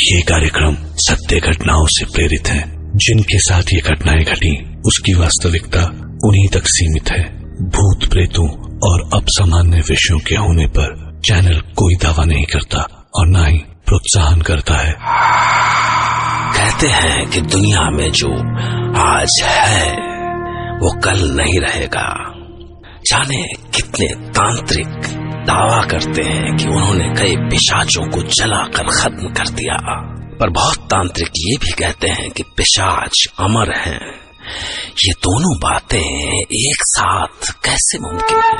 ये कार्यक्रम सत्य घटनाओं से प्रेरित है। जिनके साथ ये घटनाएं घटी उसकी वास्तविकता उन्हीं तक सीमित है। भूत प्रेतों और असामान्य विषयों के होने पर चैनल कोई दावा नहीं करता और न ही प्रोत्साहन करता है। कहते हैं कि दुनिया में जो आज है वो कल नहीं रहेगा। जाने कितने तांत्रिक दावा करते हैं कि उन्होंने कई पिशाचों को जलाकर खत्म कर दिया, पर बहुत तांत्रिक ये भी कहते हैं कि पिशाच अमर हैं। ये दोनों बातें एक साथ कैसे मुमकिन है?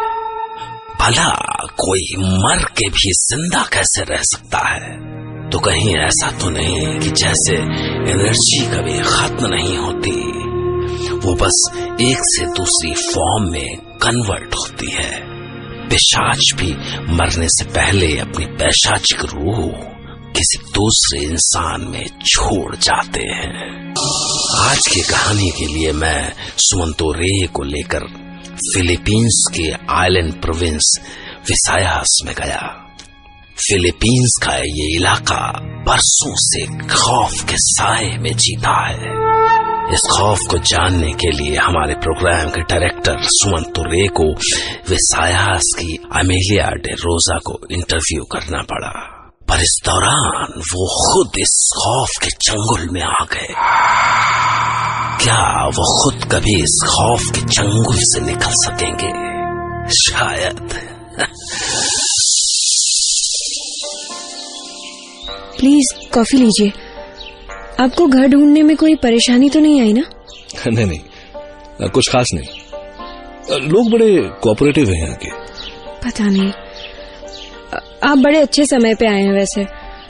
भला कोई मर के भी जिंदा कैसे रह सकता है? तो कहीं ऐसा तो नहीं कि जैसे एनर्जी कभी खत्म नहीं होती, वो बस एक से दूसरी फॉर्म में कन्वर्ट होती है। पिशाच भी मरने से पहले अपनी पैशाचिक रूह किसी दूसरे इंसान में छोड़ जाते हैं। आज की कहानी के लिए मैं सुमंतो रे को लेकर फिलीपींस के आइलैंड प्रोविंस विसायास में गया। फिलीपींस का ये इलाका बरसों से खौफ के साए में जीता है। इस खौफ को जानने के लिए हमारे प्रोग्राम के डायरेक्टर सुमंतो रे को विसायास की अमेलिया डे रोजा को इंटरव्यू करना पड़ा, पर इस दौरान वो खुद इस खौफ के चंगुल में आ गए। क्या वो खुद कभी इस खौफ के चंगुल से निकल सकेंगे? शायद। प्लीज कॉफी लीजिए। आपको घर ढूंढने में कोई परेशानी तो नहीं आई ना? नहीं, कुछ खास नहीं। लोग बड़े कोऑपरेटिव हैं यहाँ के। पता नहीं, आप बड़े अच्छे समय पे आए हैं वैसे।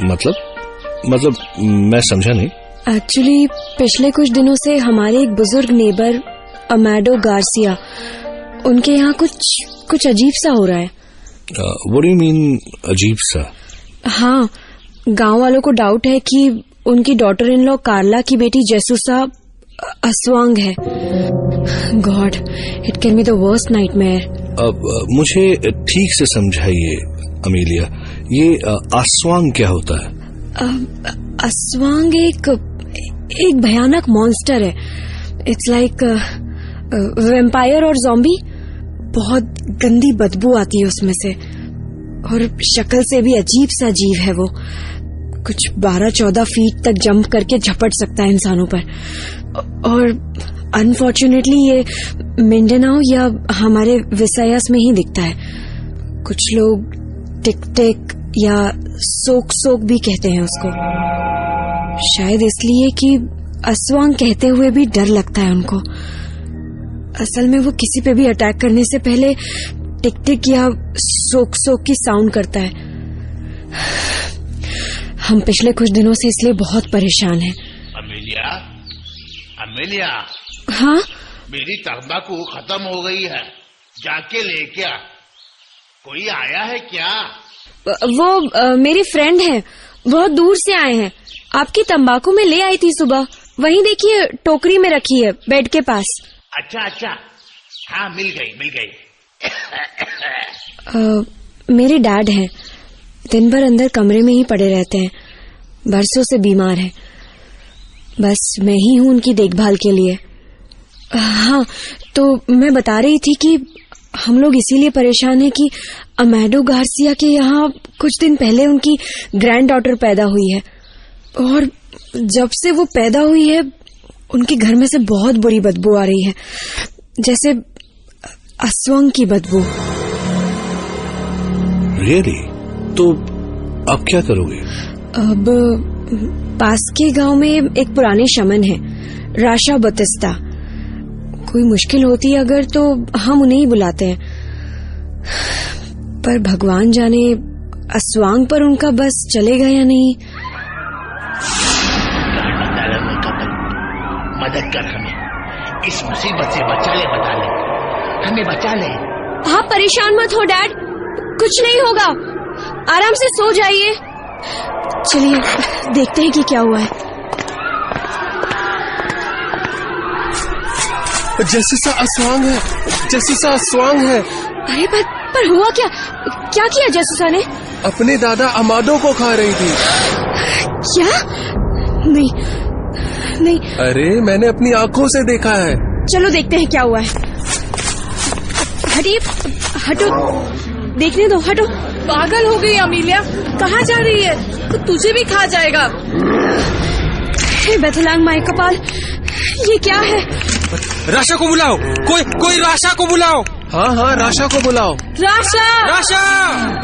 मतलब मैं समझा नहीं। एक्चुअली पिछले कुछ दिनों से हमारे एक बुजुर्ग नेबर अमाडो गार्सिया, उनके यहाँ कुछ अजीब सा हो रहा है। व्हाट डू यू मीन अजीब सा? हाँ, गांव वालों को डाउट है कि उनकी डॉटर इन लॉ कार्ला की बेटी जेसूसा अस्वांग है। God, it can be the worst nightmare. अब मुझे ठीक से समझाइए अमेलिया, ये अस्वांग क्या होता है? अस्वांग एक भयानक मॉन्स्टर है। इट्स लाइक वैम्पायर और ज़ॉम्बी। बहुत गंदी बदबू आती है उसमें से, और शक्ल से भी अजीब सा जीव है वो। कुछ 12-14 फीट तक जंप करके झपट सकता है इंसानों पर। और अनफॉर्चुनेटली ये मिंडानाओ या हमारे विसायास में ही दिखता है। कुछ लोग टिक टिक या सोक सोक भी कहते हैं उसको, शायद इसलिए कि अस्वांग कहते हुए भी डर लगता है उनको। असल में वो किसी पे भी अटैक करने से पहले टिक टिक या सोक सोक की साउंड करता है। हम पिछले कुछ दिनों से इसलिए बहुत परेशान हैं। अमेलिया। हाँ? मेरी तंबाकू खत्म हो गई है, जाके ले क्या? कोई आया है क्या? वो मेरी फ्रेंड है, बहुत दूर से आए हैं। आपकी तंबाकू में ले आई थी सुबह, वहीं देखिए टोकरी में रखी है बेड के पास। अच्छा, हाँ मिल गई। मेरे डैड हैं, दिन भर अंदर कमरे में ही पड़े रहते हैं, बरसों से बीमार हैं। बस मैं ही हूँ उनकी देखभाल के लिए। हाँ, तो मैं बता रही थी कि हम लोग इसीलिए परेशान हैं कि अमाडो गार्सिया के यहाँ कुछ दिन पहले उनकी ग्रैंड डॉटर पैदा हुई है, और जब से वो पैदा हुई है उनके घर में से बहुत बुरी बदबू आ रही है, जैसे अस्वांग की बदबू। रियली? तो अब क्या करोगे? अब पास के गांव में एक पुराने शमन है, राशा बतिस्ता। कोई मुश्किल होती है अगर तो हम उन्हें ही बुलाते हैं, पर भगवान जाने अस्वांग पर उनका बस चलेगा या नहीं। मदद कर, हमें इस मुसीबत से बचा ले, हमें बचा ले। आप परेशान मत हो डैड, कुछ नहीं होगा, आराम से सो जाइए। चलिए देखते हैं कि क्या हुआ है। जेसिसा अस्वांग है। अरे पर हुआ क्या किया जेसूसा ने? अपने दादा अमाडो को खा रही थी। क्या? नहीं नहीं, अरे मैंने अपनी आंखों से देखा है। चलो देखते हैं क्या हुआ है। हटिए, हटो, देखने दो, हटो। पागल हो गई अमीलिया, कहाँ जा रही है? तो तुझे भी खा जाएगा। हे बेथलांग माई कपाल, ये क्या है? राशा को बुलाओ, कोई राशा को बुलाओ। हाँ, राशा को बुलाओ। राशा, राशा,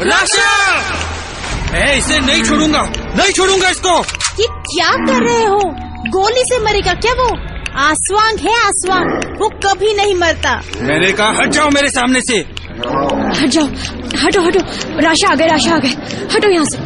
राशा! इसे नहीं छोड़ूंगा इसको। ये क्या कर रहे हो? गोली से मरेगा क्या वो? आसवांग है आसवांग, वो कभी नहीं मरता। मैंने कहा हट जाओ मेरे सामने से। हट जाओ, हटो। राशा आ गए, हटो यहाँ से।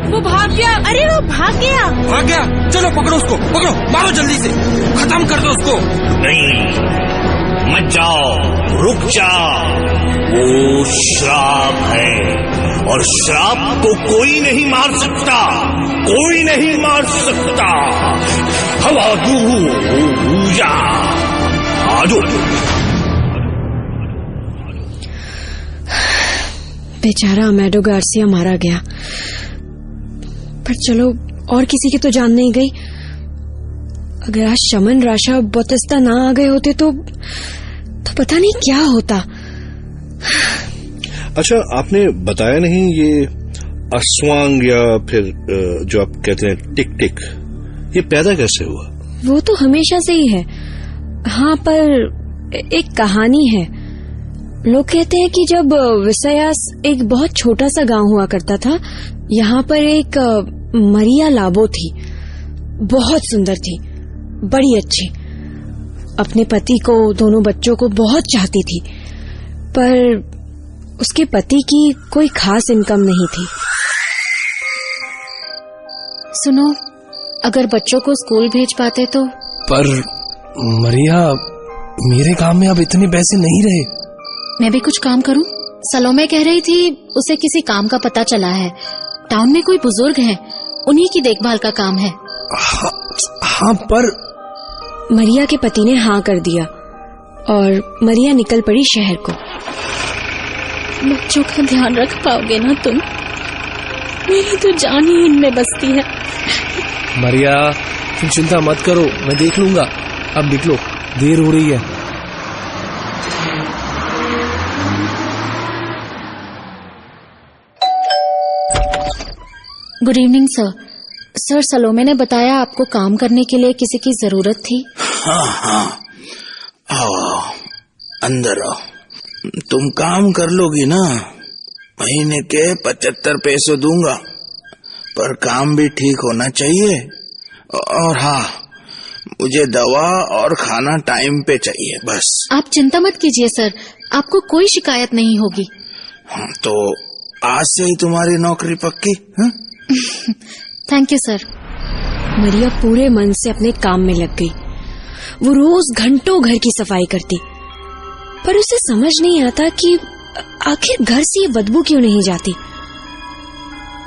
वो भाग गया। अरे वो भाग गया। चलो पकड़ो उसको, मारो जल्दी से, खत्म कर दो उसको। नहीं, मत जाओ, रुक जाओ। वो श्राप है और श्राप को कोई नहीं मार सकता। हवा दूजा, आजो। बेचारा अमेडो गार्सिया मारा गया, पर चलो और किसी की तो जान नहीं गई। अगर आज शमन, राशा, बोतिस्ता ना आ गए होते तो पता नहीं क्या होता। अच्छा, आपने बताया नहीं ये अस्वांग या फिर जो आप कहते हैं टिक टिक, ये पैदा कैसे हुआ? वो तो हमेशा से ही है। हाँ, पर एक कहानी है। लोग कहते हैं कि जब विसयास एक बहुत छोटा सा गांव हुआ करता था, यहाँ पर एक मरिया लाबो थी। बहुत सुंदर थी, बड़ी अच्छी। अपने पति को, दोनों बच्चों को बहुत चाहती थी, पर उसके पति की कोई खास इनकम नहीं थी। सुनो, अगर बच्चों को स्कूल भेज पाते तो। पर मरिया, मेरे काम में अब इतने पैसे नहीं रहे। मैं भी कुछ काम करूं? सलोमे कह रही थी उसे किसी काम का पता चला है। टाउन में कोई बुजुर्ग हैं, उन्हीं की देखभाल का काम है। हाँ, पर मरिया के पति ने हाँ कर दिया और मरिया निकल पड़ी शहर को। बच्चों का ध्यान रख पाओगे ना तुम? मेरी तो जान ही इनमें बसती है। मरिया, तुम चिंता मत करो, मैं देख लूंगा। अब निकलो, देर हो रही है। Good evening sir. सलोमे ने बताया आपको काम करने के लिए किसी की जरूरत थी। हाँ, आओ, अंदर आओ। तुम काम कर लोगी ना? महीने के 75 पैसे दूंगा, पर काम भी ठीक होना चाहिए। और हाँ, मुझे दवा और खाना टाइम पे चाहिए, बस। आप चिंता मत कीजिए सर, आपको कोई शिकायत नहीं होगी। तो आज से ही तुम्हारी नौकरी पक्की? Thank you sir. मरिया पूरे मन से अपने काम में लग गई। वो रोज घंटों घर की सफाई करती, पर उसे समझ नहीं आता कि आखिर घर से ये बदबू क्यों नहीं जाती।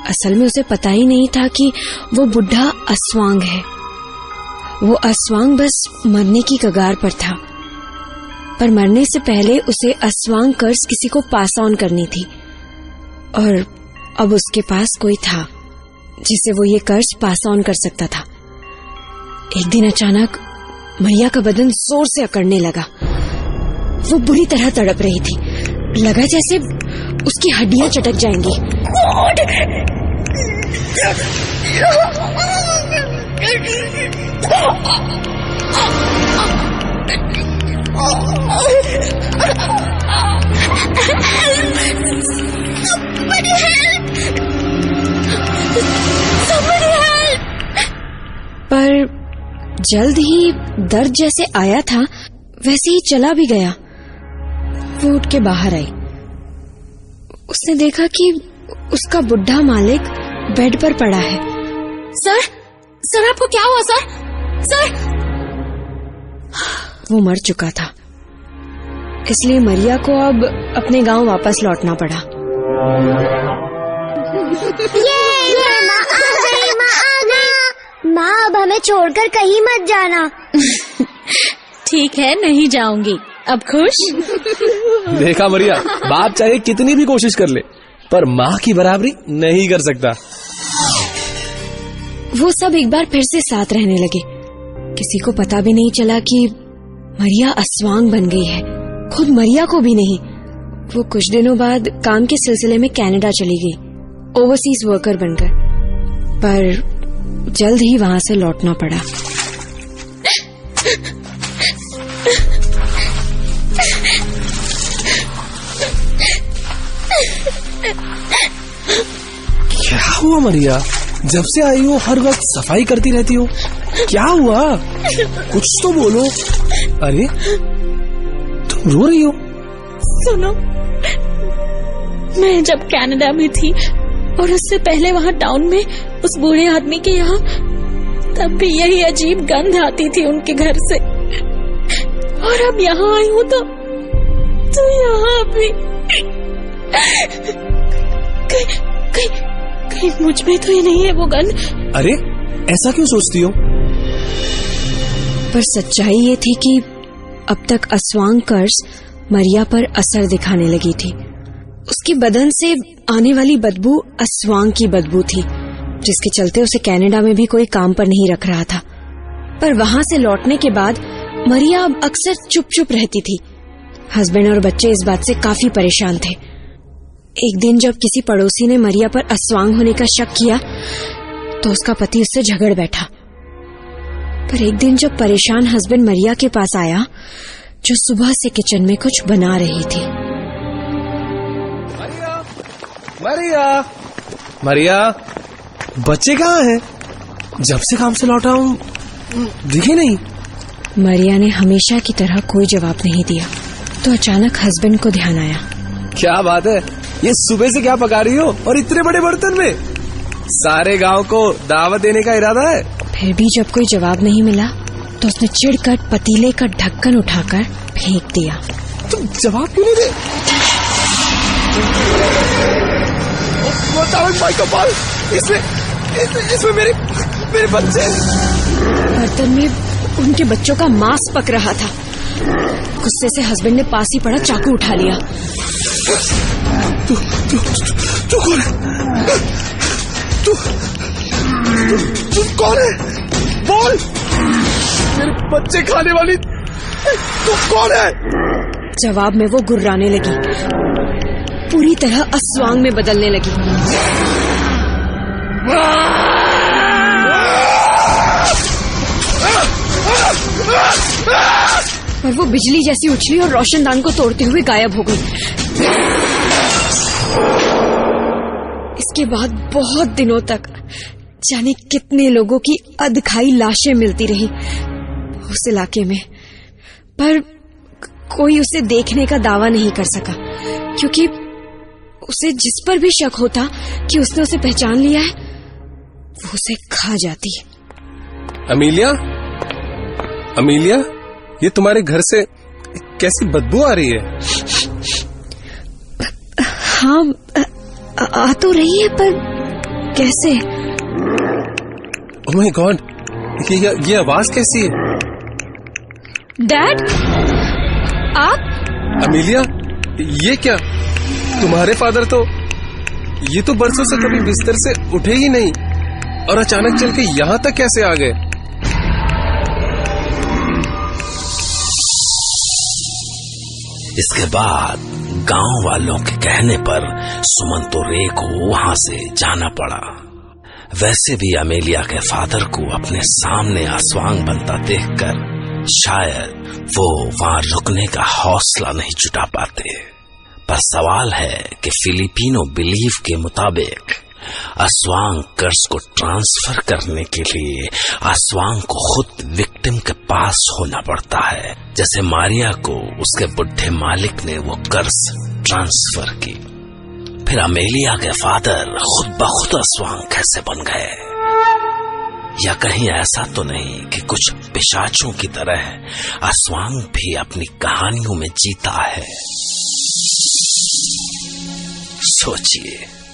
असल में उसे पता ही नहीं था कि वो बुढ़ा अस्वांग है। वो अस्वांग बस मरने की कगार पर था, पर मरने से पहले उसे अस्वांग कर्ज किसी को पास ऑन करनी थी, और अब उसके पास कोई था जिसे वो ये कर्ज पास ऑन कर सकता था। एक दिन अचानक मरिया का बदन जोर से अकड़ने लगा। वो बुरी तरह तड़प रही थी, लगा जैसे उसकी हड्डियां चटक जाएंगी। पर जल्द ही दर्द जैसे आया था वैसे ही चला भी गया। वो उठ के बाहर आई। उसने देखा कि उसका बुढ़ा मालिक बेड पर पड़ा है। सर आपको क्या हुआ सर? वो मर चुका था, इसलिए मरिया को अब अपने गांव वापस लौटना पड़ा। माँ अब हमें छोड़कर कहीं मत जाना। ठीक है, नहीं जाऊंगी। अब खुश? देखा मरिया, बाप चाहे कितनी भी कोशिश कर ले पर माँ की बराबरी नहीं कर सकता। वो सब एक बार फिर से साथ रहने लगे। किसी को पता भी नहीं चला कि मरिया अस्वांग बन गई है, खुद मरिया को भी नहीं। वो कुछ दिनों बाद काम के सिलसिले में कनाडा चली गई, ओवरसीज वर्कर बनकर, पर जल्द ही वहां से लौटना पड़ा। क्या हुआ मरिया? जब से आई हो हर वक्त सफाई करती रहती हो, क्या हुआ? कुछ तो बोलो। अरे तुम रो रही हो? सुनो, मैं जब कनाडा में थी और उससे पहले वहाँ टाउन में उस बूढ़े आदमी के यहाँ, तब भी यही अजीब गंध आती थी उनके घर से। और अब यहाँ आई हूँ तो यहाँ भी कहीं मुझ में तो ये नहीं है वो गंध। अरे ऐसा क्यों सोचती हो? पर सच्चाई ये थी कि अब तक अस्वांग कर्स मरिया पर असर दिखाने लगी थी। उसके बदन से आने वाली बदबू अस्वांग की बदबू थी, जिसके चलते उसे कनाडा में भी कोई काम पर नहीं रख रहा था। पर वहां से लौटने के बाद मरिया अब अक्सर चुप चुप रहती थी। हस्बैंड और बच्चे इस बात से काफी परेशान थे। एक दिन जब किसी पड़ोसी ने मरिया पर अस्वांग होने का शक किया तो उसका पति उससे झगड़ बैठा। पर एक दिन जब परेशान हस्बैंड मरिया के पास आया, जो सुबह से किचन में कुछ बना रही थी। मरिया, मरिया, बच्चे कहाँ हैं? जब से काम से लौटा हूँ दिखे नहीं। मरिया ने हमेशा की तरह कोई जवाब नहीं दिया तो अचानक हस्बैंड को ध्यान आया। क्या बात है, ये सुबह से क्या पका रही हो और इतने बड़े बर्तन में? सारे गांव को दावत देने का इरादा है? फिर भी जब कोई जवाब नहीं मिला तो उसने चिढ़कर पतीले का ढक्कन उठाकर फेंक दिया। तुम जवाब क्यों नहीं दे? इसमें मेरे बच्चे। बर्तन में उनके बच्चों का मांस पक रहा था। गुस्से से हस्बैंड ने पास ही पड़ा चाकू उठा लिया। तू कौन है? तू कौन है? बोल। मेरे बच्चे खाने वाली तू कौन है? जवाब में वो गुर्राने लगी, पूरी तरह अस्वांग में बदलने लगी। पर वो बिजली जैसी उछली और रोशनदान को तोड़ते हुए गायब हो गई। इसके बाद बहुत दिनों तक जाने कितने लोगों की अधखाई लाशें मिलती रही उस इलाके में, पर कोई उसे देखने का दावा नहीं कर सका, क्योंकि उसे जिस पर भी शक होता कि उसने उसे पहचान लिया है, वो उसे खा जाती। अमीलिया, अमीलिया, ये तुम्हारे घर से कैसी बदबू आ रही है? हाँ, आ तो रही है, पर कैसे? ओह माय गॉड, ये आवाज कैसी है? डैड, आप? अमीलिया, ये क्या? तुम्हारे फादर तो ये तो बरसों से कभी बिस्तर से उठे ही नहीं और अचानक चल के यहाँ तक कैसे आ गए? इसके बाद गांव वालों के कहने पर सुमन तो रे को वहां से जाना पड़ा। वैसे भी अमेलिया के फादर को अपने सामने अस्वांग बनता देखकर शायद वो वहां रुकने का हौसला नहीं जुटा पाते। पर सवाल है कि फिलिपिनो बिलीफ के मुताबिक अस्वांग कर्स को ट्रांसफर करने के लिए अस्वांग को खुद विक्टिम के पास होना पड़ता है, जैसे मारिया को उसके बुढ़े मालिक ने वो कर्स ट्रांसफर की। फिर अमेलिया के फादर खुद ब खुद अस्वांग कैसे बन गए? या कहीं ऐसा तो नहीं कि कुछ पिशाचों की तरह अस्वांग भी अपनी कहानियों में जीता है? सोचिए।